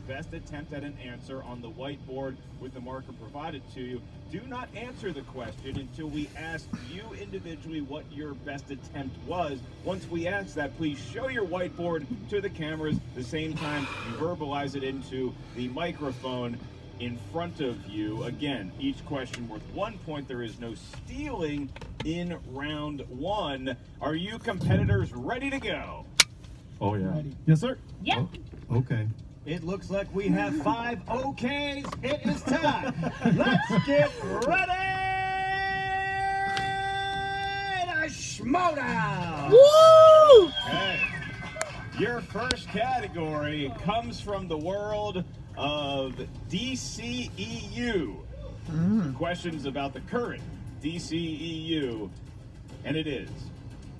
best attempt at an answer on the whiteboard with the marker provided to you. Do not answer the question until we ask you individually what your best attempt was. Once we ask that, please show your whiteboard to the cameras. The same time, you verbalize it into the microphone in front of you. Again, each question worth 1 point. There is no stealing in round 1. Are you competitors ready to go? Oh, yeah. Ready. Yes, sir. Yep. Oh, okay. It looks like we have 5 OKs. It is time. Let's get ready to Schmoedown. Woo! Okay. Your first category comes from the world of DCEU. Questions about the current DCEU. And it is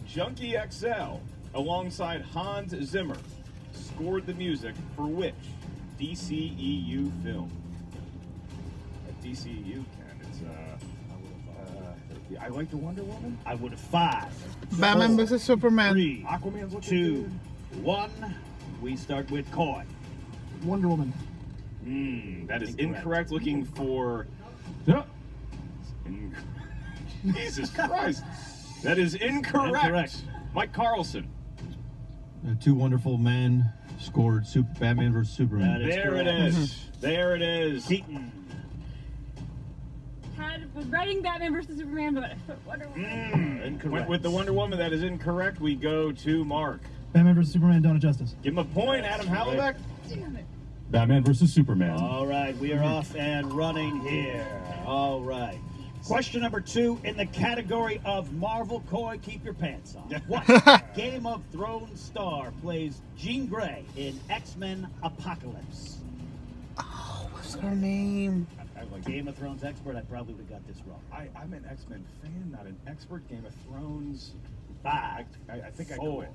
Junkie XL alongside Hans Zimmer scored the music for which DCEU film? At DCEU, Ken, it's I like the Wonder Woman. I would have 5, Batman vs Superman. 3, Aquaman's looking 2, 1. We start with Coy. Wonder Woman. That is incorrect. Looking for Yeah. Jesus Christ. That is incorrect. Incorrect. Mike Carlson. Two wonderful men scored Batman vs Superman. That is There it correct. is. There it is. Keaton. Was writing Batman versus Superman, but I put Wonder Woman. Incorrect. Went with the Wonder Woman. That is incorrect. We go to Mark. Batman vs Superman, Dawn of Justice. Give him a point, Adam Hallebeck. Damn it. Batman vs Superman. All right, we are off and running here. All right. Question number 2 in the category of Marvel. Coy, keep your pants on. What Game of Thrones star plays Jean Grey in X-Men Apocalypse? Oh, what's her name? I'm a Game of Thrones expert. I probably would have got this wrong. I'm an X-Men fan, not an expert. Game of Thrones. 5, I think I go 4, with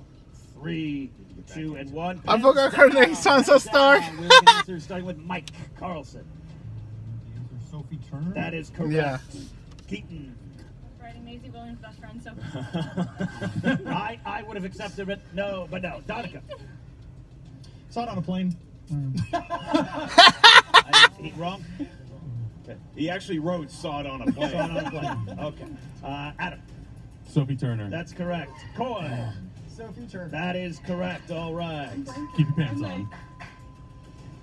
3, 2, and 1. I forgot her name. Sounds so stark. We're going to answer starting with Mike Carlson. Sophie Turner. That is correct. Yeah. Keaton. Writing Maisie Williams' best friend, so. I would have accepted it. No, but no. Donica. Saw it on a plane. He wrong? He actually wrote "Saw It on a Plane." Saw it on a plane. Okay. Adam. Sophie Turner. That's correct. Coy. Sophie Turner. That is correct. All right. Keep your pants on.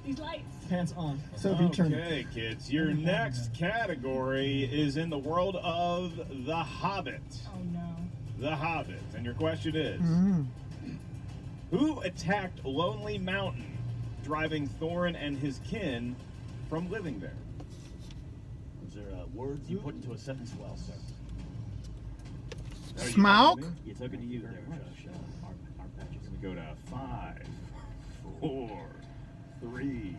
These lights. Pants on. Sophie Turner. Okay, kids. Your next category is in the world of The Hobbit. Oh no. The Hobbit. And your question is, who attacked Lonely Mountain, driving Thorin and his kin from living there? Those are words you put into a sentence well, sir. Smaug? You took it to you there, Josh. Our patches. We go to 5, 4, 3,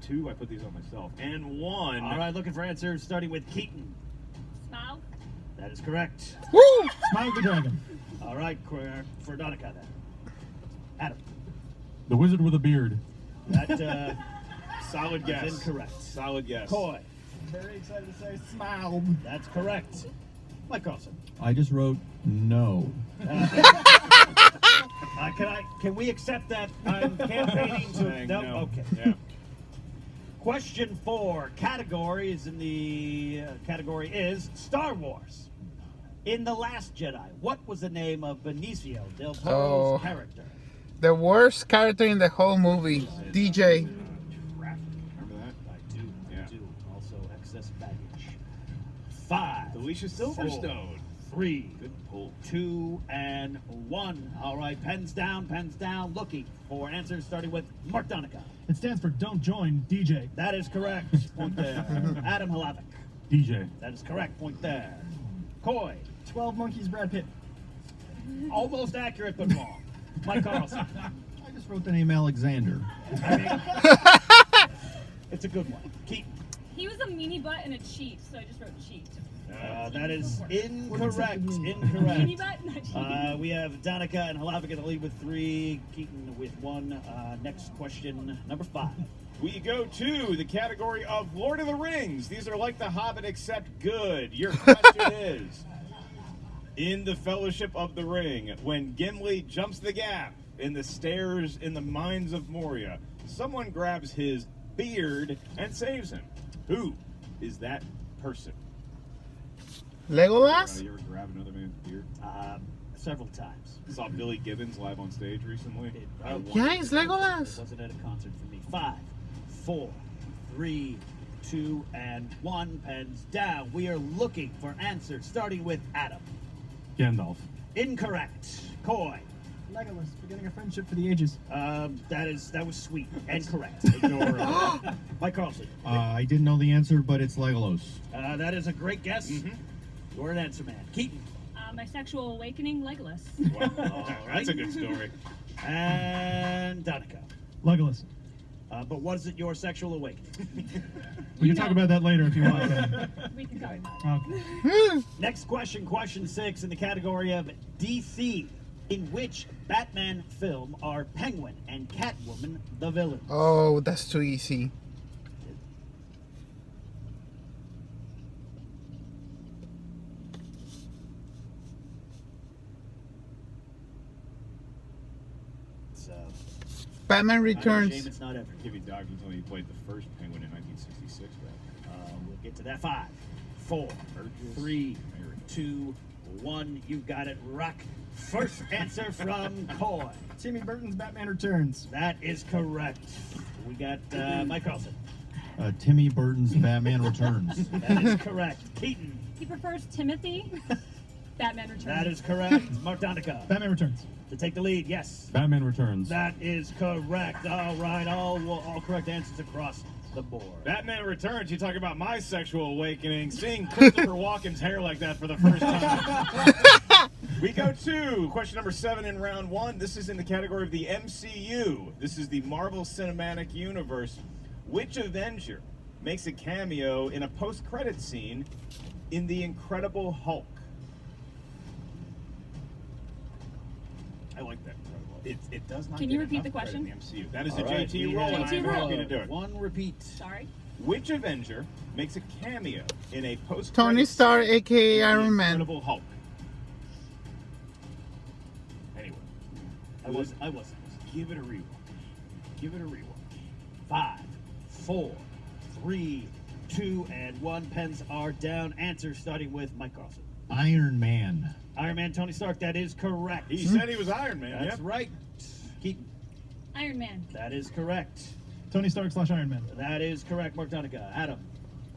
2. I put these on myself. And 1. All right, looking for answers starting with Keaton. Smaug? That is correct. Woo! Smaug the Dragon. All right, for Donica then. Adam. The Wizard with a Beard. That Solid guess. is incorrect. Solid guess. Coy. Very excited to say Smaug. That's correct. Mike Carlson. I just wrote no. Can we accept that I'm campaigning to? Saying No. no. Okay. Yeah. Question 4. Categories in the category is Star Wars. In The Last Jedi, what was the name of Benicio del Toro's character? The worst character in the whole movie. DJ. Traffic. Remember that? I do. Yeah. I do. Also excess baggage. 5. Alicia Silverstone. 3, Good pull. 2, and 1. All right, pens down, pens down. Looking for answers starting with Mark Donica. It stands for Don't Join DJ. That is correct. Point there. Adam Hlavik. DJ. That is correct. Point there. Coy. 12 Monkeys, Brad Pitt. Almost accurate, but wrong. Mike Carlson. I just wrote the name Alexander. I mean, it's a good one. Keaton. He was a meanie butt and a cheat, so I just wrote cheat. That is incorrect. Meanie Incorrect. butt, not cheat. We have Donica and Hlavik in the lead with 3. Keaton with 1. Next question, number 5. We go to the category of Lord of the Rings. These are like The Hobbit except good. Your question is, in the Fellowship of the Ring, when Gimli jumps the gap in the stairs in the Mines of Moria, someone grabs his beard and saves him. Who is that person? Legolas? You ever grab another man's beard? Several times. Saw Billy Gibbons live on stage recently. Yeah, it's It Legolas. wasn't at a concert for me. 5, 4, 3, 2, and 1. Pens down. We are looking for answers, starting with Adam. Gandalf. Incorrect. Coy. Legolas, beginning a friendship for the ages. That was sweet and correct. Mike Carlson. I didn't know the answer, but it's Legolas. That is a great guess. You're an answer man. Keaton. My sexual awakening, Legolas. Wow, All right. that's a good story. And Donica. Legolas. But was it your sexual awakening? We can talk about that later if you want. We can talk about it. Okay. Next question, question 6 in the category of DC. In which Batman film are Penguin and Catwoman the villains? Oh, that's too easy. So, Batman shame Returns. it's not ever. Give you dog, you told me you played the first Penguin in 1966, right? We'll get to that. 5, 4, 3, 2, 1. You got it. Rock. First answer from Coy. Timmy Burton's Batman Returns. That is correct. We got Mike Carlson. Timmy Burton's Batman Returns. That is correct. Keaton. He prefers Timothy. Batman Returns. That is correct. Mark Donica. Batman Returns. To take the lead, yes. Batman Returns. That is correct. All right, all correct answers across the board. Batman Returns, you talk about my sexual awakening, seeing Christopher Walken's hair like that for the first time. We go to question number 7 in round 1. This is in the category of the MCU. This is the Marvel Cinematic Universe. Which Avenger makes a cameo in a post-credit scene in The Incredible Hulk? I like that. It does not. Can get you repeat enough the credit in question? the MCU. That is a All right, JT we roll, and JT I'm roll. happy to do it. One repeat. Sorry. Which Avenger makes a cameo in a post? Tony Stark, aka Iron Man. Incredible Hulk. Anyway, I wasn't. give it a rewind. Give it a rewind. 5, 4, 3, 2, and 1. Pens are down. Answer starting with Mike Carlson. Iron Man. Iron Man, Tony Stark. That is correct. He said he was Iron Man. That's Yep. right. Keaton. Iron Man. That is correct. Tony Stark / Iron Man. That is correct. Mark Donica. Adam.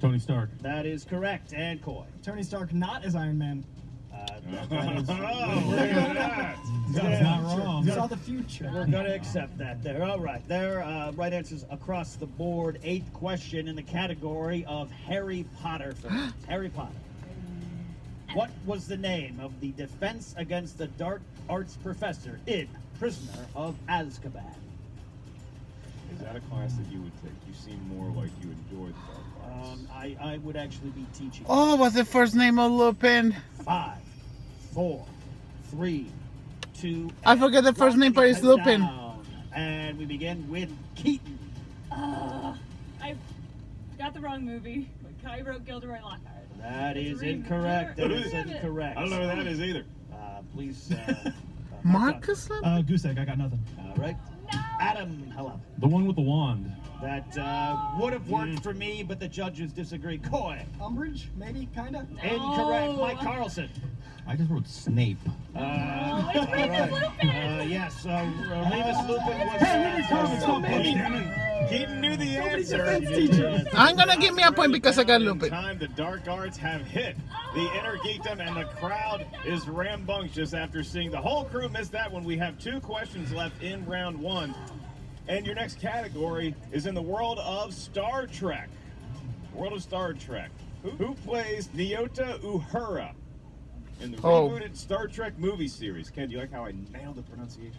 Tony Stark. That is correct. And Coy. Tony Stark not as Iron Man. That is, Oh, look at that. That's not wrong. He saw the future. we're going to accept that there. All right. There right answers across the board. 8th question in the category of Harry Potter films. Harry Potter. What was the name of the defense against the dark arts professor in Prisoner of Azkaban? Is that a class that you would take? You seem more like you enjoy the dark arts. I would actually be teaching. Oh, what's the first name of Lupin? 5, 4, 3, 2. I forget the first name, but it's Lupin. Down. And we begin with Keaton. I got the wrong movie. I wrote Gilderoy Lockhart. That It's is a incorrect. That Who is is it? incorrect. I don't know who that is either. Please. Marcus Lupin? Goose egg, I got nothing. All right. No. Adam, hello. The one with the wand. That would have worked for me, but the judges disagree. Coy. Umbridge, maybe, kinda. Incorrect. No. Mike Carlson. I just wrote Snape. it's all Remus right. Lupin. Yes, Remus Lupin was the answer. Keaton knew the Somebody's answer. defense teacher. I'm gonna give me a point because I got Lupin. Time the dark arts have hit the Innergeekdom, and the crowd is rambunctious after seeing the whole crew miss that one. We have 2 questions left in round 1. And your next category is in the world of Star Trek. World of Star Trek. Who plays Nyota Uhura in the rebooted Star Trek movie series? Ken, do you like how I nailed the pronunciation?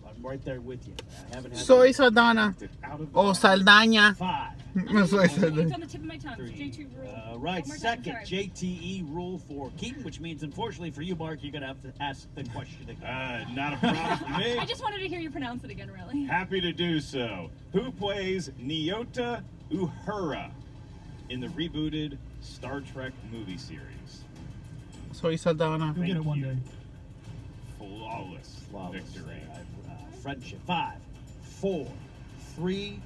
I'm right there with you. I haven't had Soy Saldana. Out of O Saldaña. 5. No soy It's Saldaña. on the tip of my tongue. It's J2 rule. Right, One more time, second sorry. JTE rule for Keaton, which means unfortunately for you, Mark, you're gonna have to ask the question again. Not a problem for me. I just wanted to hear you pronounce it again, really. Happy to do so. Who plays Nyota Uhura in the rebooted Star Trek movie series? Soy Saldana. You'll get it Thank one you. day. Flawless Flawless, victory. friendship. 5, 4, 3,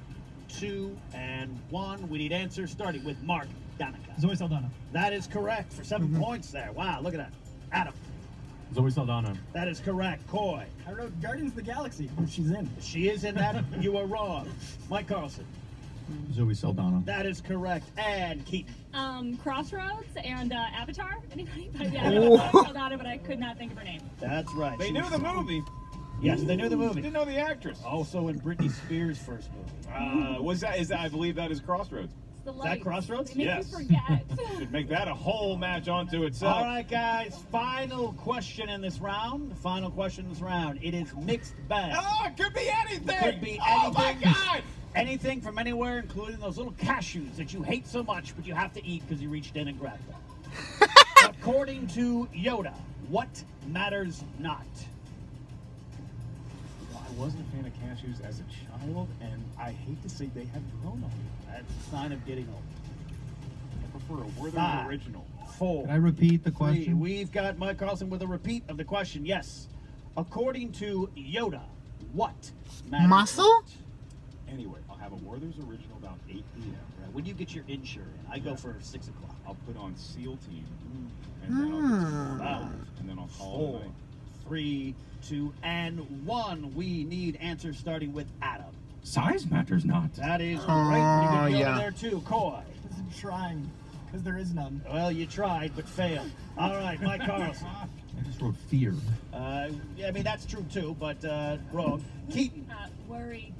2, and 1. We need answers starting with Mark Danica. Zoe Saldana. That is correct for 7 points there. Wow, look at that. Adam. Zoe Saldana. That is correct. Coy. I wrote Guardians of the Galaxy, which she's in. She is in that. You are wrong. Mike Carlson. Zoe Saldana. That is correct. And Keaton. Crossroads and Avatar. Anybody? Yeah, I called out it, but I could not think of her name. That's right. They She knew was- the movie. Yes, they knew the movie. Didn't know the actress. Also in Britney Spears' first movie. Was that? Is that? I believe that is Crossroads. It's the that lights. Crossroads? They make Yes. you forget. Should make that a whole match onto itself. All right, guys. Final question in this round. Final question in this round. It is mixed bag. Oh, it could be anything. Could be Oh my anything. God! Anything from anywhere, including those little cashews that you hate so much, but you have to eat because you reached in and grabbed them. According to Yoda, what matters not? I wasn't a fan of cashews as a child, and I hate to say they have grown on me. That's a sign of getting old. I prefer a Werther's 5, original. 4. Can I repeat the 3. question? We've got Mike Carlson with a repeat of the question. Yes. According to Yoda, what matters Muscle? not? Anyway, I'll have a Werther's original about 8 p.m. Right, when you get your insure in, I go for 6 o'clock. I'll put on SEAL Team, and then I'll get some Wow. Werther's, and then I'll call it a 4, night. 3, 2, and 1. We need answers starting with Adam. Size matters not. That is Oh, right. Pretty good yeah. there too. Coy. I'm trying, because there is none. Well, you tried but failed. All right, Mike Carlson. I just wrote fear. Yeah, I mean that's true too, but wrong. Keaton. Worry.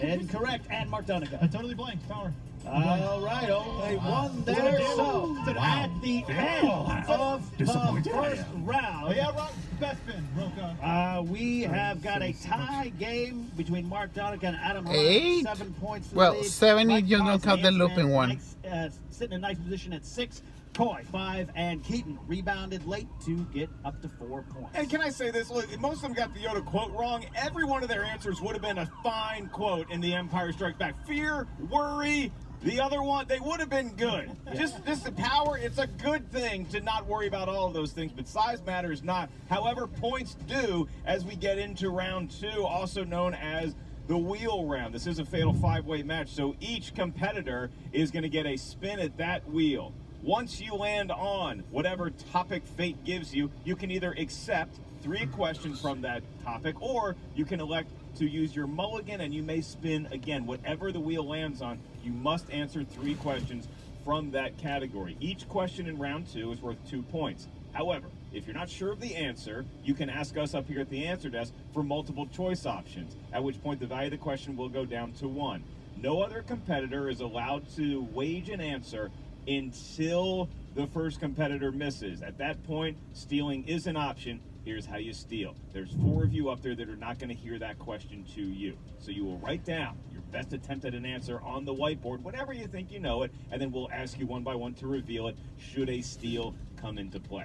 Incorrect. And Mark Donegan. Totally blank. Power. All right, only one there. So at the end of the Disappointed I first am. round, wrong. Best spin. Broke up. we have got a tie game between Mark Donegan and Adam. Ryan. 8? 7 points. For Well, the lead. 7 Mike if you don't Carlson, count the Anthony, looping one. Mike's, sitting in a nice position at 6. Coy 5, and Keaton rebounded late to get up to 4 points. And can I say this? Look, most of them got the Yoda quote wrong. Every one of their answers would have been a fine quote in The Empire Strikes Back. Fear, worry, the other one, they would have been good. Just the power, it's a good thing to not worry about all of those things, but size matters not. However, points do as we get into round 2, also known as the wheel round. This is a fatal 5-way match, so each competitor is going to get a spin at that wheel. Once you land on whatever topic fate gives you, you can either accept 3 questions from that topic, or you can elect to use your mulligan and you may spin again. Whatever the wheel lands on, you must answer 3 questions from that category. Each question in round 2 is worth 2 points. However, if you're not sure of the answer, you can ask us up here at the answer desk for multiple choice options, at which point the value of the question will go down to 1. No other competitor is allowed to wage an answer until the first competitor misses. At that point, stealing is an option. Here's how you steal. There's 4 of you up there that are not going to hear that question to you. So you will write down your best attempt at an answer on the whiteboard, whatever you think you know it, and then we'll ask you one by one to reveal it should a steal come into play.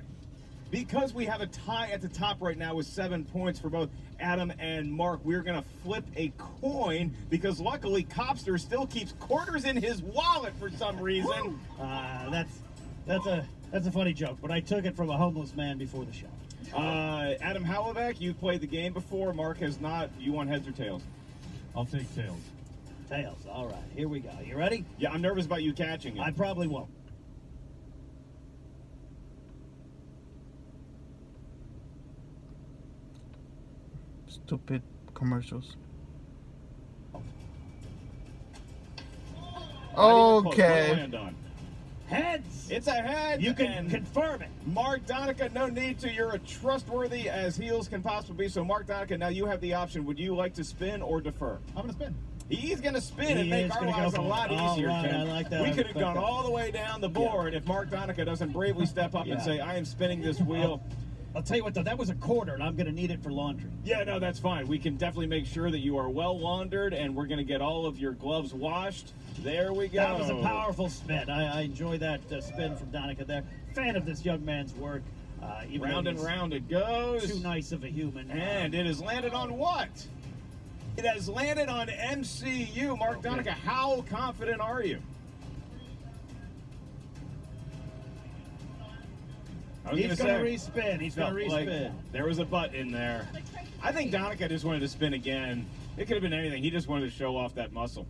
Because we have a tie at the top right now with 7 points for both Adam and Mark, we're going to flip a coin because luckily Copster still keeps quarters in his wallet for some reason. That's a funny joke, but I took it from a homeless man before the show. Adam Halovec, you've played the game before. Mark has not. You want heads or tails? I'll take tails. Tails. All right, here we go. You ready? Yeah, I'm nervous about you catching it. I probably won't. Stupid commercials. Not even close. What do you Okay. land on? Heads. It's a head. You can and confirm it. Mark Donica, no need to. You're as trustworthy as heels can possibly be. So, Mark Donica, now you have the option. Would you like to spin or defer? I'm gonna spin. He's going to spin and He make is our gonna go lives a for it. lot All easier, right, Ken. I like that. We I could have respect gone that. all the way down the board if Mark Donica doesn't bravely step up and Yeah. say, I am spinning this wheel. I'll tell you what, though, that was a quarter, and I'm going to need it for laundry. Yeah, no, that's fine. We can definitely make sure that you are well laundered, and we're going to get all of your gloves washed. There we go. That was a powerful spin. I enjoy that spin from Donica there. Fan of this young man's work. Even Round though and he's round it goes. Too nice of a human. And it has landed on what? It has landed on MCU. Mark Okay. Donica, how confident are you? I was He's gonna going say, to respin. He's going to felt like respin. there was a butt in there. I think Donica just wanted to spin again. It could have been anything. He just wanted to show off that muscle.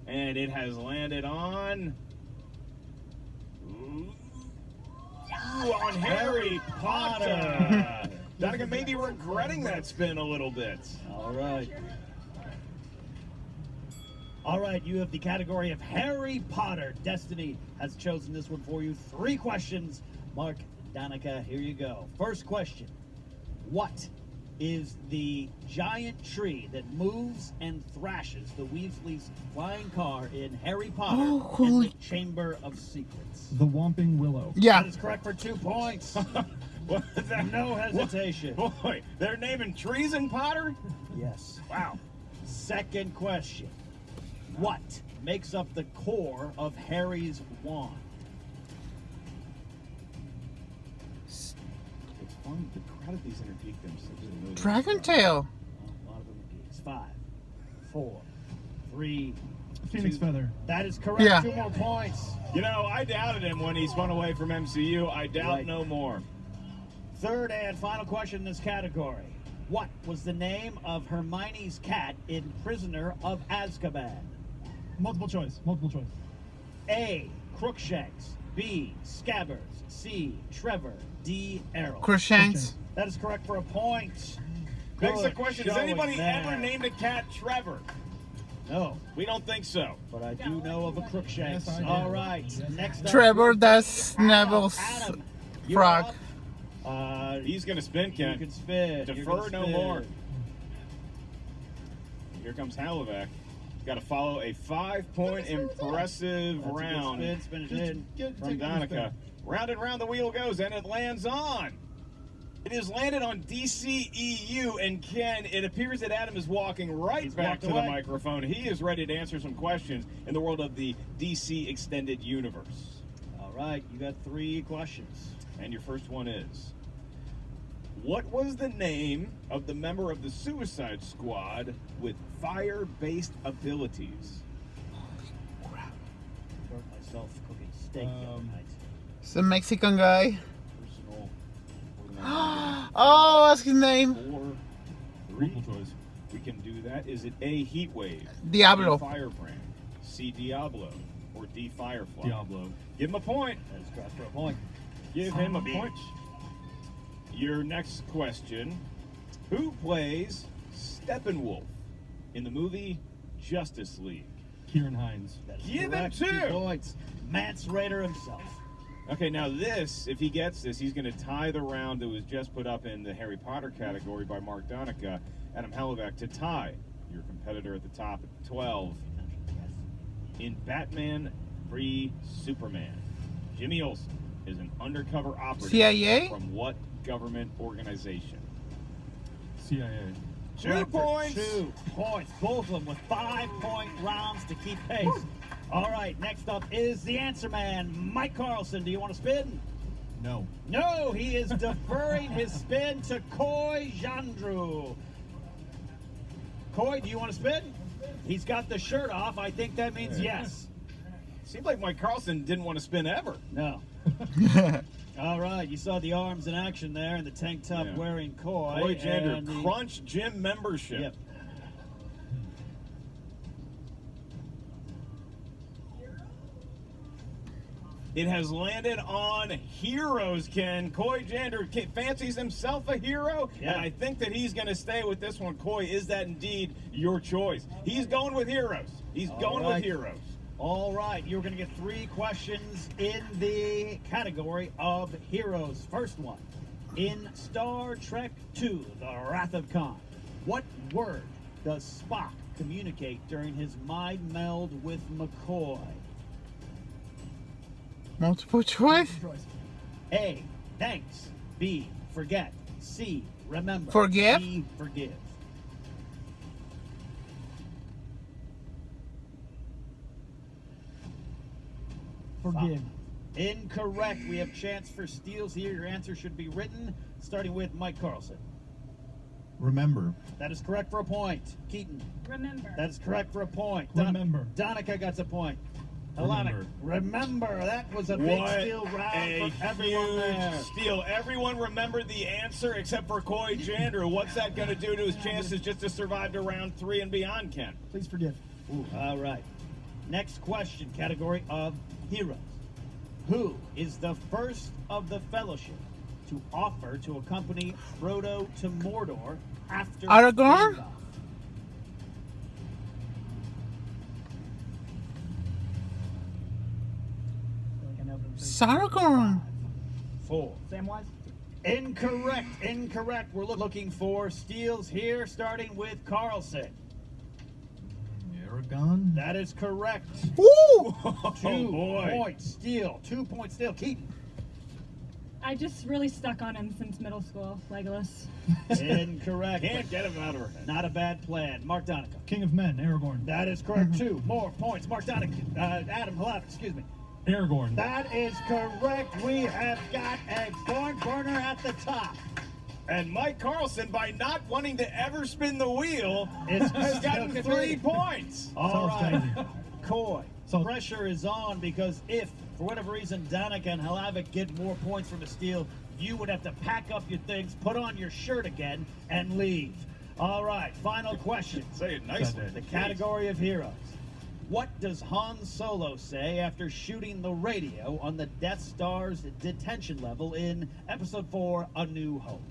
And it has landed on... on Harry Potter. Donica may be regretting that spin a little bit. All right. All right, you have the category of Harry Potter. Destiny has chosen this one for you. 3 questions. Mark, Donica, here you go. First question. What is the giant tree that moves and thrashes the Weasley's flying car in Harry Potter and the Chamber of Secrets? The Whomping Willow. Yeah. That is correct for 2 points. What is that? No hesitation. Boy, they're naming trees in Potter? Yes. Wow. Second question. What makes up the core of Harry's wand? It's fun. The crowd at these Innergeekdoms. Dragon Tail. A lot of them are geeks. 5, 4, 3, Phoenix 2. Feather. That is correct. Yeah. 2 more points. You know, I doubted him when he spun away from MCU. I doubt Right. no more. Third and final question in this category. What was the name of Hermione's cat in Prisoner of Azkaban? Multiple choice. Multiple choice. A. Crookshanks. B. Scabbers. C. Trevor. D. Errol. Crookshanks. That is correct for a point. Begs the Good question, has showing anybody there. ever named a cat Trevor? No, We don't think so. but I do know of a Crookshanks. Yes, I do. All right. Next up. Trevor, that's Neville's Adam, you're frog. up. He's going to spin, You Ken. can spin. You're Defer gonna no spin. more. Here comes Halivac. Got to follow a 5-point impressive That's a good round spin. Spin it in. from Donica. Round and round the wheel goes, and it lands on. It is landed on DCEU, and Ken, it appears that Adam is walking right He's back walked to the away. microphone. He is ready to answer some questions in the world of the DC Extended Universe. All right. You got 3 questions. And your first one is, what was the name of the member of the Suicide Squad with fire-based abilities? Hurt myself cooking steak the other night. It's the Mexican guy. Personal. Oh, what's his name? 4, 3. Multiple choice. We can do that. Is it A, Heatwave, Diablo. B, Firebrand, C, Diablo, or D, Firefly? Diablo. Give him a point. That is correct for a point. Give him a point. Your next question. Who plays Steppenwolf in the movie Justice League? Kieran Hines. That is Give him correct. 2. 2 points. Mance Raider himself. Okay, now this, if he gets this, he's going to tie the round that was just put up in the Harry Potter category by Mark Donica, Adam Halivac, to tie your competitor at the top at 12. In Batman v Superman, Jimmy Olsen is an undercover operative CIA? from what government organization? CIA. 2 Correct for points. 2 points. Both of them with 5-point rounds to keep pace. All right, next up is the answer man, Mike Carlson. Do you want to spin? No. No, he is deferring his spin to Coy Jandreau. Coy, do you want to spin? He's got the shirt off. I think that means yes. Seems like Mike Carlson didn't want to spin ever. No. All right, you saw the arms in action there and the tank top Yeah. wearing Coy. Roy Jander, and the- Crunch Gym membership. Yep. It has landed on heroes, Ken. Coy Jander fancies himself a hero, Yeah. and I think that he's going to stay with this one. Coy, is that indeed your choice? He's going with heroes. He's going right. with heroes. All right, you're going to get 3 questions in the category of heroes. First one, in Star Trek II, The Wrath of Khan, what word does Spock communicate during his mind meld with McCoy? Multiple choice? Choice. A, thanks. B, forget. C, remember. Forgive? D, forgive. Forgive. Incorrect. We have chance for steals here. Your answer should be written, starting with Mike Carlson. Remember. That is correct for a point. Keaton. Remember. That is correct for a point. Remember. Donica gets a point. Remember, that was a big What steal round a for everyone there. huge steal. Everyone remembered the answer except for Coy Jandreau. What's that going to do to his chances just to survive to round 3 and beyond, Ken? Please forgive. All right. Next question, category of heroes. Who is the first of the Fellowship to offer to accompany Frodo to Mordor after Aragorn? standoff? I feel like I know, but I'm saying Saragorn. 4. Samwise? Incorrect. We're looking for steals here, starting with Carlson. Aragon. That is correct. Woo! 2 boy. points steal. 2 points steal. Keaton. I just really stuck on him since middle school. Legolas. Incorrect. Can't get him out of her head. Not a bad plan. Mark Donica. King of Men, Aragorn. That is correct. 2 more points. Mark Donica. Adam Halaf, excuse me. Aragorn. That is correct. We have got a barn burner at the top. And Mike Carlson, by not wanting to ever spin the wheel, It's has gotten 3 points. All Sounds right. crazy. Coy. So- Pressure is on because if, for whatever reason, Donica and Halavic get more points from a steal, you would have to pack up your things, put on your shirt again, and leave. All right. Final question. Say it nicely. The category of heroes. What does Han Solo say after shooting the radio on the Death Star's detention level in Episode 4, A New Hope?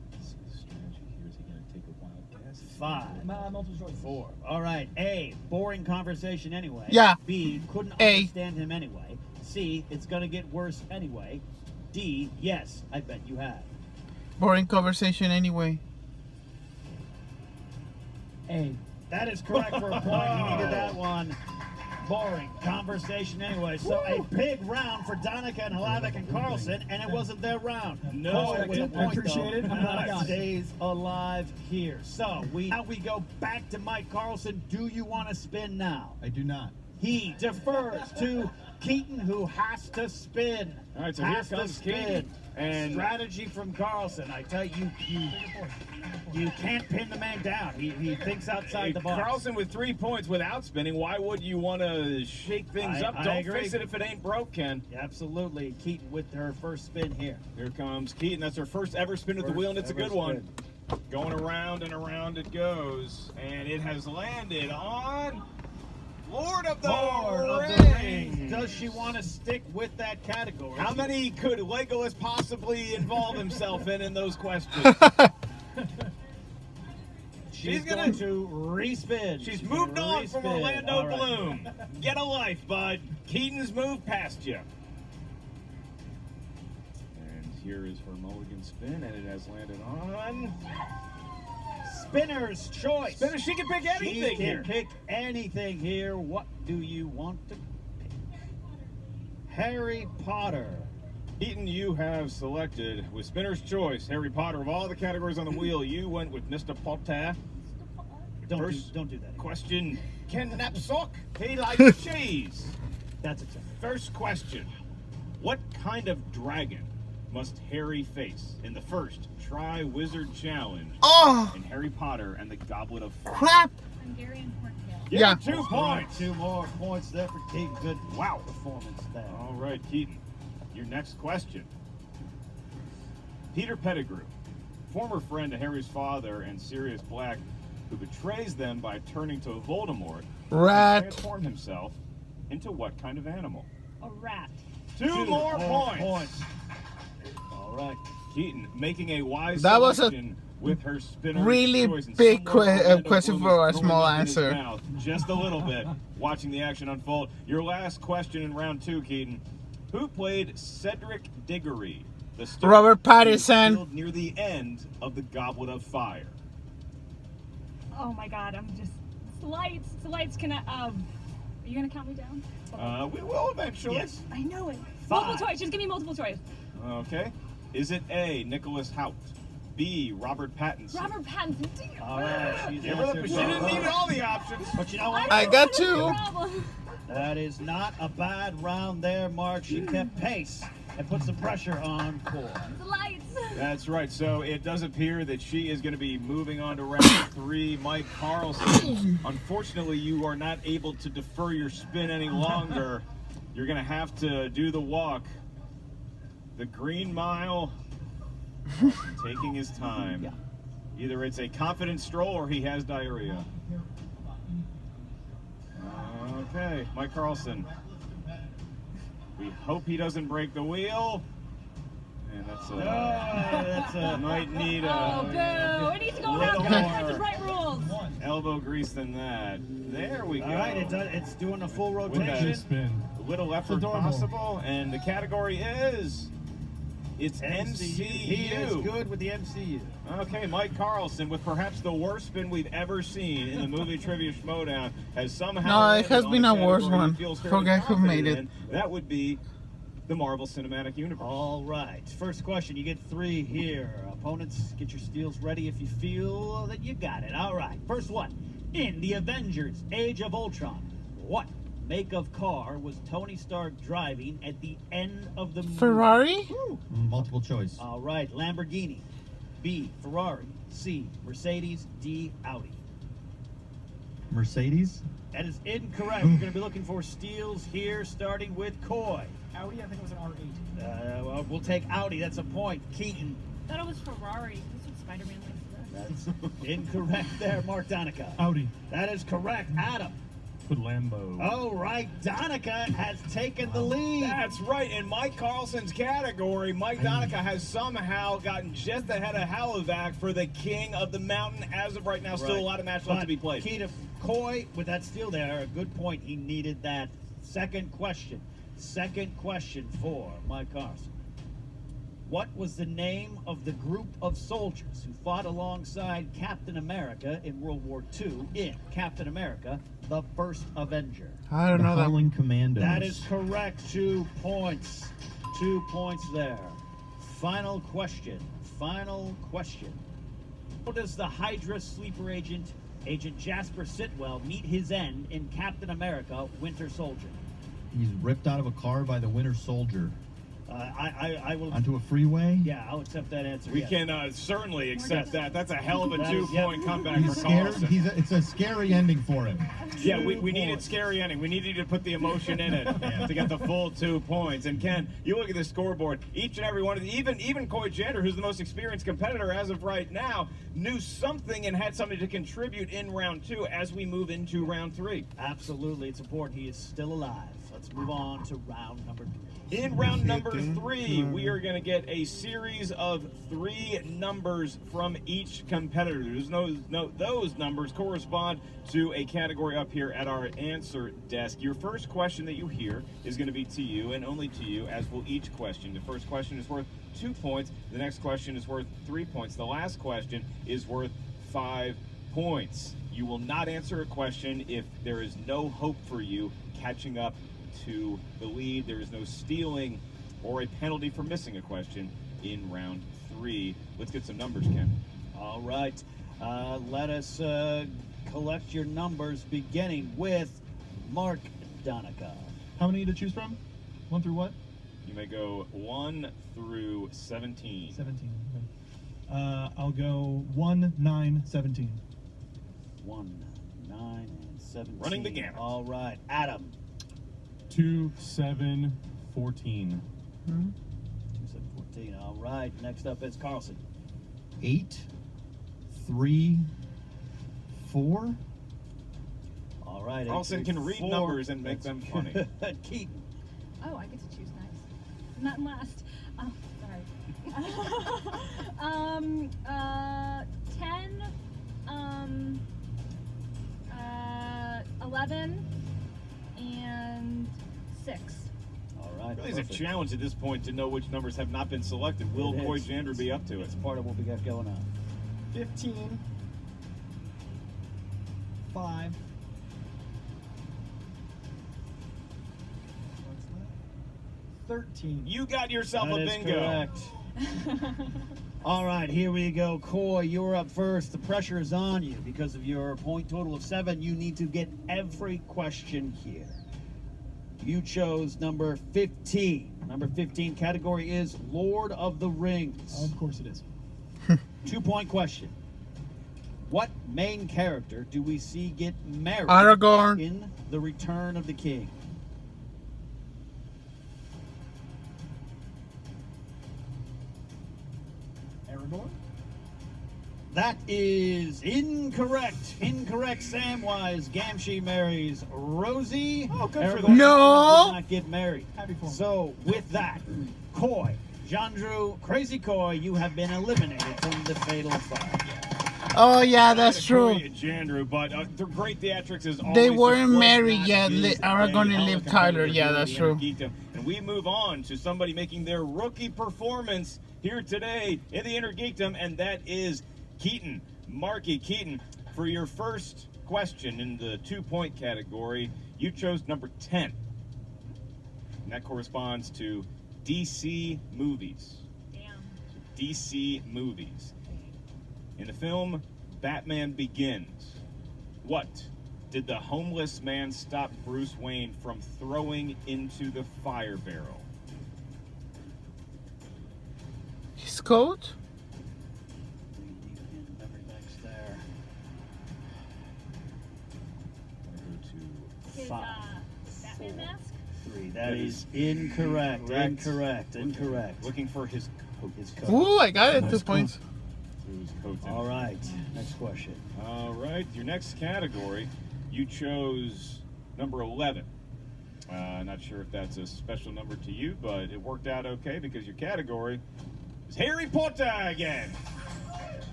Strategy here. Is he going to take a wild guess? 5. Multiple choice. 4. All right. A, boring conversation anyway. Yeah. B, couldn't A. understand him anyway. C, it's going to get worse anyway. D, yes, I bet you have. Boring conversation anyway. A. That is correct for a point. He needed that one. Boring conversation anyway. So a big round for Donica and Halavic and Carlson, and it wasn't their round. No, Coy with a I point, appreciate though, it. I'm glad I got it. stays alive here. So now we go back to Mike Carlson. Do you want to spin now? I do not. He defers to Keaton, who has to spin. All right, so here Has to comes spin. Keaton. And Strategy from Carlson. I tell you, you can't pin the man down. He thinks outside the box. Carlson with 3 points without spinning. Why would you want to shake things up? I Don't agree. fix it if it ain't broke, Ken. Absolutely. Keaton with her first spin here. Here comes Keaton. That's her first ever spin at the First wheel, and it's a ever good one. Going around and around it goes. And it has landed on Lord of the Lord of Rings. the Rings. Does she want to stick with that category? How many could Legolas possibly involve himself in those questions? She's gonna- going to respin. She's moved on from Respin. Orlando All right. Bloom. Get a life, bud. Keaton's moved past you. And here is her mulligan spin, and it has landed on. Spinner's choice. Spinner, she can pick anything She can here. pick anything here. What do you want to pick? Harry Potter. Keaton, you have selected with Spinner's choice Harry Potter. Of all the categories on the wheel, you went with Mr. Potter. Don't do that. Question: Ken Napsok, he likes cheese. That's acceptable. First question: what kind of dragon must Harry face in the first Tri-Wizard Challenge Oh, in Harry Potter and the Goblet of Fire? crap. Hungarian horntail. Give Yeah. her 2 points. 2 more points there for Keaton. Good performance there. All right, Keaton. Your next question. Peter Pettigrew, former friend of Harry's father and Sirius Black, who betrays them by turning to Voldemort, Rat. transformed himself into what kind of animal? A rat. Two more points. All right. Keaton making a wise That was a selection with her spinner really choice, and big somewhat Orlando question Bloom for a is throwing small up in his answer. mouth just a little bit, watching the action unfold. Your last question in round 2, Keaton. Who played Cedric Diggory, the student Robert who was Pattinson. killed near the end of the Goblet of Fire? Oh my god, I'm just. Lights, can I. Are you gonna count me down? We will eventually. Yes. I know it. 5. Multiple choice, just give me multiple choice. Okay. Is it A, Nicholas Hoult, B, Robert Pattinson? Robert Pattinson. Damn. All right. She's Give her the, answered she both. didn't need all the options. But you know what? I got 2. Problem. That is not a bad round there, Mark. She kept pace and put some pressure on Coy. The lights. That's right. So it does appear that she is going to be moving on to round 3. Mike Carlson, unfortunately, you are not able to defer your spin any longer. You're going to have to do the walk. The Green Mile, taking his time. Yeah. Either it's a confident stroll or he has diarrhea. Okay, Mike Carlson. We hope he doesn't break the wheel. And that's a might need Oh, boo. a It needs to go little around more the right rules. elbow grease than that. There we go. All right, it's doing a full With rotation. that Spin. little effort adorable. possible, and the category is it's MCU. He is MCU. good with the MCU. Okay, Mike Carlson, with perhaps the worst spin we've ever seen in the movie Trivia Schmoedown, has somehow No, it landed has on been a worse category he one. feels fairly Forget who made confident it. in. That would be the Marvel Cinematic Universe. All right, first question. You get 3 here. Opponents, get your steals ready if you feel that you got it. All right, first one. In the Avengers Age of Ultron, what make of car was Tony Stark driving at the end of the movie? Ferrari? Multiple choice. All right, Lamborghini. B, Ferrari. C, Mercedes. D, Audi. Mercedes. That is incorrect. We're going to be looking for steals here, starting with Coy. Audi, I think it was an R8. Well, we'll take Audi. That's a point. Keaton. Thought it was Ferrari. That's what Spider-Man likes to do. That's incorrect there, Mark Donica. Audi. That is correct, Adam. Put Lambo. All right, Donica has taken the lead. That's right. In Mike Carlson's category, Mike Donica has somehow gotten just ahead of Halivac for the King of the Mountain. As of right now, still a lot of matches left to be played. Keita, Coy, with that steal there, a good point. He needed that. Second question. Second question for Mike Carlson. What was the name of the group of soldiers who fought alongside Captain America in World War II in Captain America, the First Avenger? I don't know that. Howling Commandos. That is correct. 2 points. 2 points there. Final question. Final question. How does the Hydra sleeper agent, Agent Jasper Sitwell, meet his end in Captain America, Winter Soldier? He's ripped out of a car by the Winter Soldier I will. onto a freeway. Yeah, I'll accept that answer. We yes. can certainly accept that. That's a hell of a That is- 2-point comeback He's for scared. Carlson. It's a scary ending for him. Yeah, we 2 needed points. scary ending. We needed to put the emotion in it to get the full 2 points. And Ken, you look at the scoreboard. Each and every one of the, even Coy Jander, who's the most experienced competitor as of right now, knew something and had something to contribute in round 2 as we move into round 3. Absolutely, it's important. He is still alive. Let's move on to round number 3. In round number 3, we are going to get a series of 3 numbers from each competitor. Those numbers correspond to a category up here at our answer desk. Your first question that you hear is going to be to you and only to you, as will each question. The first question is worth 2 points. The next question is worth 3 points. The last question is worth 5 points. You will not answer a question if there is no hope for you catching up to the lead. There is no stealing or a penalty for missing a question in round 3. Let's get some numbers, Ken. All right. Let us collect your numbers, beginning with Mark Donica. How many to choose from? 1 through what? You may go 1 through 17. 17. Okay. I'll go 1, 9, 17. 1, 9, and 17. Running the gamut. All right. Adam. 2, 7, 14. 2, 7, 14. All right. Next up is Carlson. 8, 3, 4. All right. Carlson can read 4. numbers and make That's them funny. good. Keaton. Oh, I get to choose next. Not in last. Oh, sorry. 10, 11, and 6. All right. Really is a perfect. challenge at this point to know which numbers have not been selected. Will It Coy is. Jander be up to it? It's part of what we got going on. 15. 5. What's that? 13. You got yourself That a is bingo. correct. All right, here we go. Coy, you're up first. The pressure is on you because of your point total of 7. You need to get every question here. You chose number 15. Number 15 category is Lord of the Rings. Of course it is. 2-point question. What main character do we see get married Aragorn. in The Return of the King? Aragorn? That is incorrect. Incorrect, Samwise Gamgee marries Rosie. Oh, good for Aragorn them. No. did not get married. Happy for him. So, with that, Coy, Jandrew, Crazy Coy, you have been eliminated from the Fatal Five. Oh yeah, that's true. Jandrew, but the great theatrics is always They weren't was married not yet. his Aragorn and day. Liv Tyler. Yeah, Here that's in true. Innergeekdom. And we move on to somebody making their rookie performance here today in the Innergeekdom, and that is Keaton. Marky Keaton, for your first question in the 2-point category, you chose number 10. And that corresponds to DC movies. Damn. DC movies. In the film Batman Begins, what did the homeless man stop Bruce Wayne from throwing into the fire barrel? His coat? Memory bank's there. Go His Five, Batman four, mask? 3. That is incorrect. Correct. Incorrect. Looking for his coat. His coat. Ooh, I got it. 2 Nice points. His coat. All right. Next question. All right. Your next category, you chose number 11. Not sure if that's a special number to you, but it worked out okay because your category is Harry Potter again.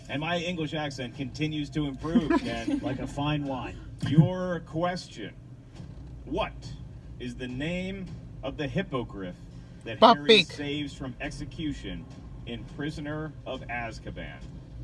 And my English accent continues to improve, Ken. Like a fine wine. Your question. What is the name of the hippogriff that Harry Buckbeak. saves from execution in Prisoner of Azkaban?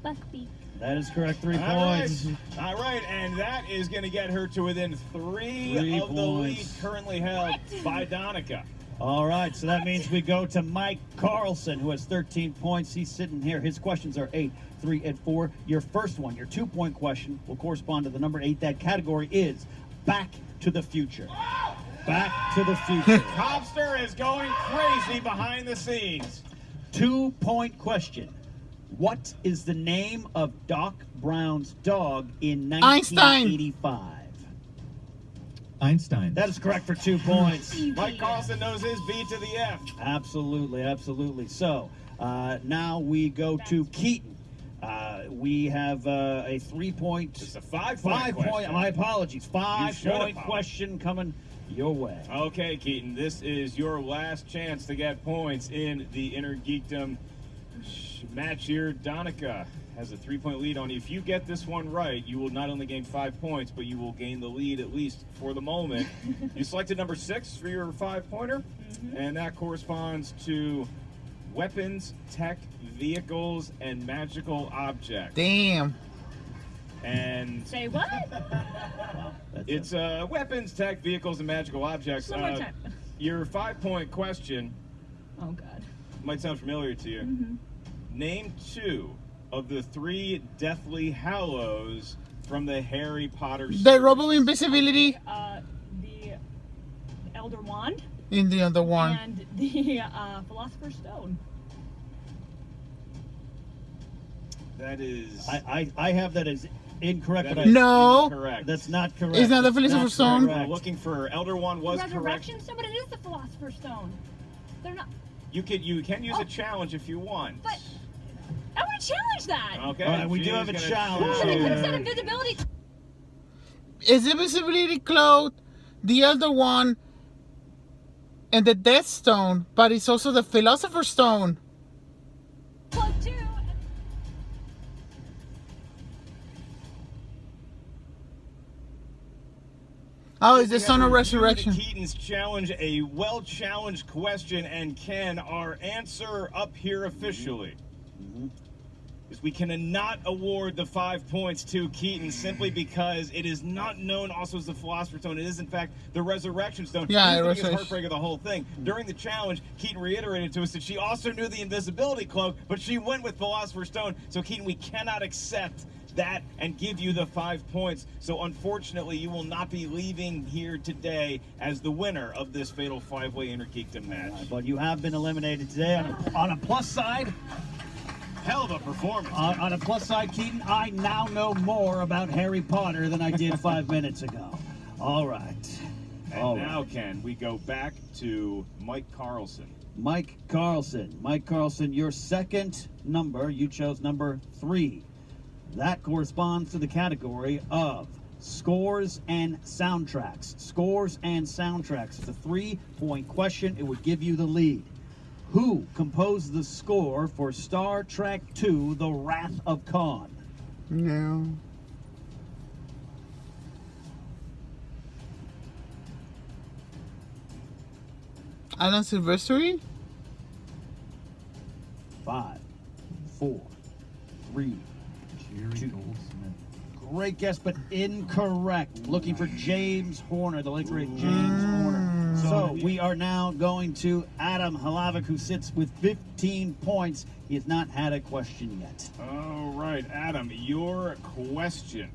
Buckbeak. That is correct. 3 All right. points. All right, and that is going to get her to within 3 3 of the lead points. currently held by Donica. All right, so that means we go to Mike Carlson, who has 13 points. He's sitting here. His questions are 8, 3, and 4. Your first one, your 2-point question, will correspond to the number 8. That category is Back to the Future. Back to the Future. Cobster is going crazy behind the scenes. 2-point question. What is the name of Doc Brown's dog in Einstein. 1985? Einstein. That is correct for 2 points. Mike Carlson knows his B to the F. Absolutely, absolutely. So now we go to Keaton. We have a 3-point. It's a 5-point question. My apologies. should 5-point apologize. question coming your way. Okay, Keaton, this is your last chance to get points in the Innergeekdom match here. Donica has a 3-point lead on you. If you get this one right, you will not only gain 5 points, but you will gain the lead at least for the moment. You selected number 6 for your 5-pointer, and that corresponds to weapons, tech, vehicles, and magical objects. Damn. And Say what? Wow, that's it's weapons, tech, vehicles, and magical objects. One more time. Your 5-point question Oh, God. might sound familiar to you. Mm-hmm. Name 2 of the 3 Deathly Hallows from the Harry Potter series. The robe of invisibility The Elder Wand in the other one. and the Philosopher's Stone. That is I have that as incorrect, that but is No. incorrect. that's not correct. It's not the That's Philosopher's Stone? We're correct. looking for Elder Wand was correct. Resurrection Stone, but it is the Philosopher's Stone. They're not. You can use a challenge if you want. But I want to challenge that. Okay. All right, we do she's have a gonna challenge Oh, they here. could have said invisibility. Is the invisibility cloak, the elder one, and the Death Stone, but it's also the Philosopher's Stone. Cloak too. Oh, it's the We Stone have of reviewed Resurrection. Keaton's challenge, a well-challenged question, and Ken, our answer up here officially. is we cannot award the 5 points to Keaton simply because it is not known also as the Philosopher's Stone. It is, in fact, the Resurrection Stone. Yeah, Here's the Resurrection. biggest heartbreak of the whole thing. During the challenge, Keaton reiterated to us that she also knew the invisibility cloak, but she went with Philosopher's Stone. So, Keaton, we cannot accept that and give you the 5 points. So, unfortunately, you will not be leaving here today as the winner of this fatal 5-way Innergeekdom match. But you have been eliminated today. On a plus side, Hell of a performance. on a plus side, Keaton, I now know more about Harry Potter than I did 5 minutes ago. All right. And All now, right. Ken, we go back to Mike Carlson. Mike Carlson. Mike Carlson, your second number, you chose number 3. That corresponds to the category of scores and soundtracks. Scores and soundtracks. It's a 3-point question. It would give you the lead. Who composed the score for Star Trek II, The Wrath of Khan? No. Alan Silvestri? 5, 4, 3, Jerry 2. Goldsmith. Great guess, but incorrect. Looking for James Horner, the late great James Horner. So we are now going to Adam Halavic, who sits with 15 points. He has not had a question yet. All right, Adam, your question.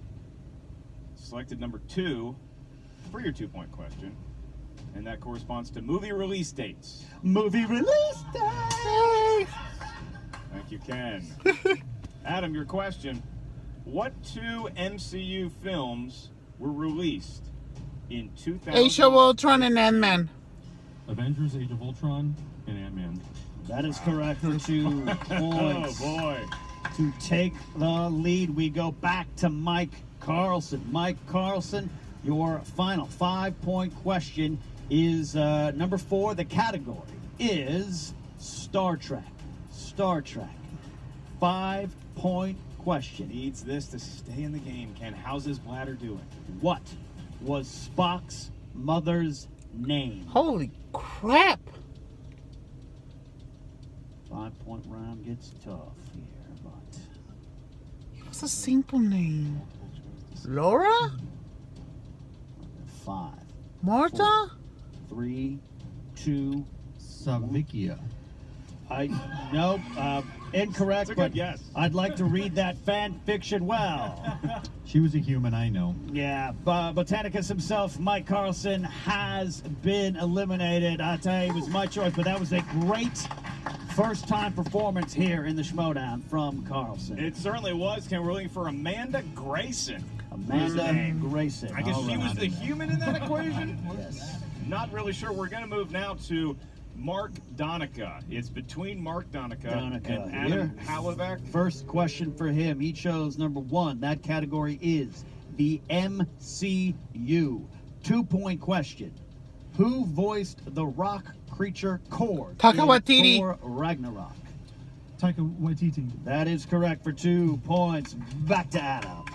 Selected number 2 for your 2-point question. And that corresponds to movie release dates. Movie release day! Thank you, Ken. Adam, your question. What 2 MCU films were released in 2000? Age of Ultron and Ant-Man. Avengers: Age of Ultron and Ant-Man. That is correct for 2 Oh, points. boy. To take the lead, we go back to Mike Carlson. Mike Carlson, your final 5-point question is number 4. The category is Star Trek. Star Trek. 5-point question. Needs this to stay in the game, Ken. How's his bladder doing? What was Spock's mother's name? Holy crap. 5-point round gets tough here, but What's a simple name? Laura? 5, Martha? 3, 2. Savikia. Nope, incorrect. It's a But good guess. I'd like to read that fan fiction well. She was a human, I know. Yeah, Botanicus himself, Mike Carlson, has been eliminated. I tell you, it was my choice, but that was a great first-time performance here in the Schmoedown from Carlson. It certainly was, Ken. We're looking for Amanda Grayson. Amanda Grayson. I guess All she was right. the human in that equation? Yes. Not really sure. We're going to move now to Mark Donica. It's between Mark Donica Donica and Adam here. Halavic. First question for him. He chose number 1. That category is the MCU. 2-point question. Who voiced the rock creature Korg Taika in Waititi. Thor Ragnarok? Taika Waititi. That is correct for 2 points. Back to Adam.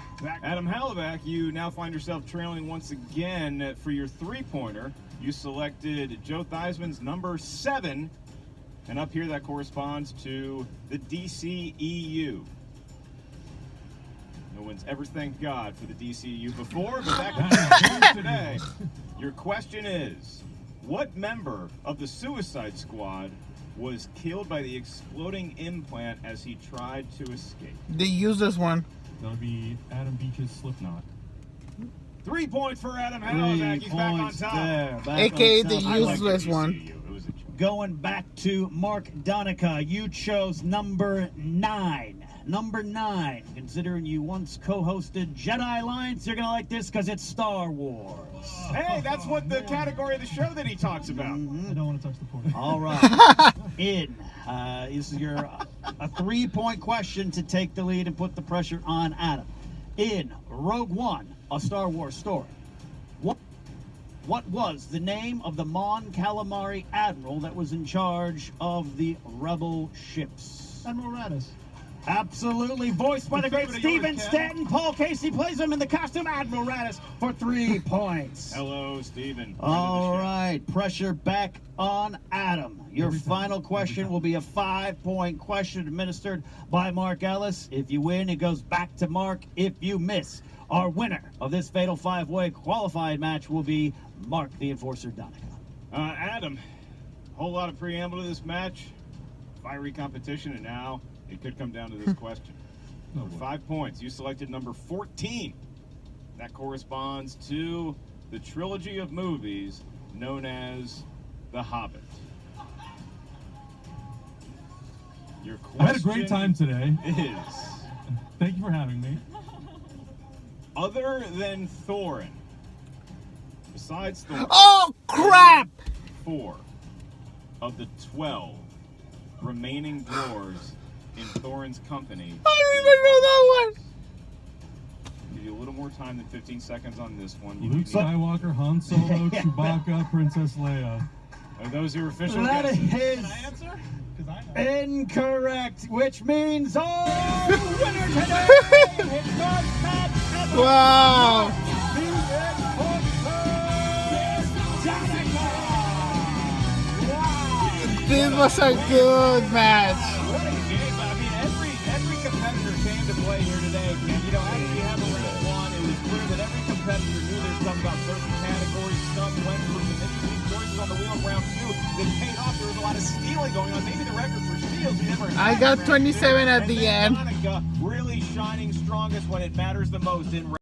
Adam Halavic, you now find yourself trailing once again for your 3-pointer. You selected Joe Theismann's number 7, and up here that corresponds to the DCEU. No one's ever thanked God for the DCEU before, but that continues today. Your question is, what member of the Suicide Squad was killed by the exploding implant as he tried to escape? The useless one. That would be Adam Beach's Slipknot. 3 points for Adam 3 Halavic. He's back on points top. there. Back AKA on the top. I like the useless one. DCEU. It was a Going back to Mark Donica, you chose number 9. Number 9. Considering you once co-hosted Jedi Alliance, you're going to like this because it's Star Wars. Hey, that's what the category of the show that he talks about. I don't want to touch the portal. All right. This is your a 3-point question to take the lead and put the pressure on Adam. In Rogue One, a Star Wars story, what was the name of the Mon Calamari admiral that was in charge of the rebel ships? Admiral Raddus. Absolutely. Voiced by the great Favorite of Steven yours, Ken? Stanton. Paul Casey plays him in the costume Admiral Raddus for 3 points. Hello, Steven. All right, pressure back on Adam. Your final question will be a 5-point question administered by Mark Ellis. If you win, it goes back to Mark. If you miss, our winner of this fatal 5-way qualified match will be Mark the Enforcer Donica. Adam, whole lot of preamble to this match. Fiery competition, and now it could come down to this question. For 5 points, you selected number 14. That corresponds to the trilogy of movies known as The Hobbit. Your question I had a great time today. is, Thank you for having me. other than Thorin, besides Thorin, Oh, crap! 4 of the 12 remaining dwarves in Thorin's company. I don't even know that one. Give you a little more time than 15 seconds on this one. You Luke need- Skywalker, Han Solo, Chewbacca, Princess Leia. Are those your official That guesses? is answer? Because I know. incorrect, which means our winner today is Mark Matt Evans. Wow. The Enforcer Donica. Wow. This was a good match. What a game! I mean, every competitor came to play here today. And, you know, after you have a round one, it was clear that every competitor knew their stuff about certain categories. Some went for some interesting choices on the wheel in round 2 that paid off. There was a lot of stealing going on. Maybe the record for steals we never had. I got in round 27 2. at And the then end. Donica really shining strongest when it matters the most in